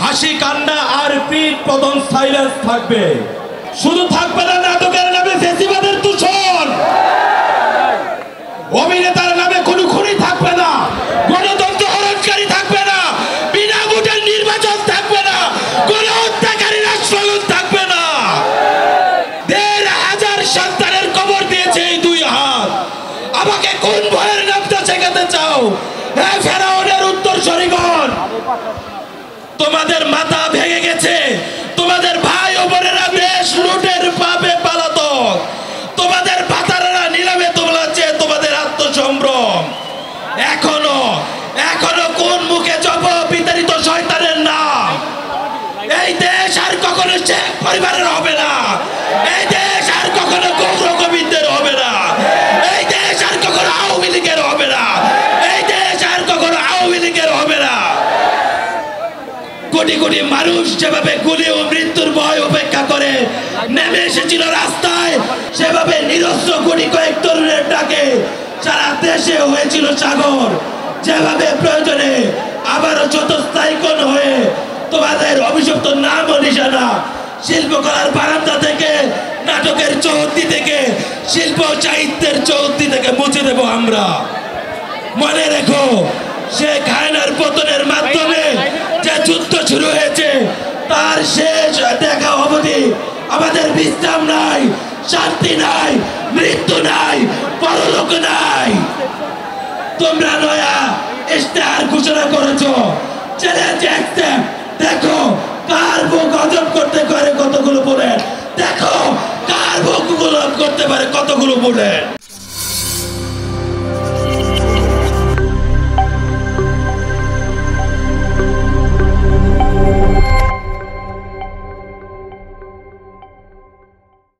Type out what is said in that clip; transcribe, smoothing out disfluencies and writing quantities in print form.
হাসি কান্না আর পিঠ পতন সাইলেন্স থাকবে। শুধু থাকবে না নাটকের নামে ফেসিবাদের দূষণ, অভিনেতার নামে কোনো খুনি থাকবে না, গণতন্ত্র হরণকারী থাকবে না, বিনা ভোটের নির্বাচন থাকবে না, গণহত্যাকারী রাষ্ট্রগুলো থাকবে না। ১,৫০০ সন্তানের কবর দিয়েছে এই ২ হাত। আমাকে কোন ভয়ের নামটা শেখাতে চাও? হ্যাঁ ফেরাউনের উত্তরসূরিগণ, তোমাদের মাথা ভেঙে গেছে। তোমাদের ভাই ও বোনেরা দেশ লুটের পাপে পালাতক। তোমাদের ভাতারেরা নিলামে তোলাচ্ছে তোমাদের আত্মসম্ভ্রম। এখনো কোন মুখে জপ বিতাড়িত শয়তানের নাম? এই দেশ আর কখনো শেখ পরিবারের হবে না। এই দেশ আর কখনো গৌর গোবিন্দের হবে না। এই দেশ আর কখনো আওয়ামী লীগের হবে না। এই দেশ আর কখনো আওয়ামী লীগের হবে না। কোটি কোটি মানুষ যেভাবে গুলি ও মৃত্যুর ভয় উপেক্ষা করে নেমে এসেছিল রাস্তায়, সেভাবে নিরস্ত্র কোটি কয়েক তরুণের ডাকে সারা দেশে হয়েছিল সাগর। যেভাবে প্রয়োজনে আবারও চতুস্থায়ীকরণ হয়ে তোমাদের অভিশপ্ত নাম ও নিশানা শিল্পকলার বারান্দা থেকে, নাটকের চৌহদ্দি থেকে, শিল্প সাহিত্যের চৌহদ্দি থেকে মুছে দেব আমরা। মনে রেখো, শেখ হাসিনার পতনের মাধ্যমে যে যুদ্ধ শুরু হয়েছে তার শেষ দেখা অবধি আমাদের বিশ্রাম নাই, শান্তি নাই, মৃত্যু নাই, পরলোক নাই। তোমরা নয়া ইশতেহার ঘোষণা করেছো, চ্যালেঞ্জ অ্যাকসেপ্ট। দেখো কার বুক হজম করতে পারে কতগুলো বুলেট, দেখো কার বুক করতে পারে কতগুলো বুলেট।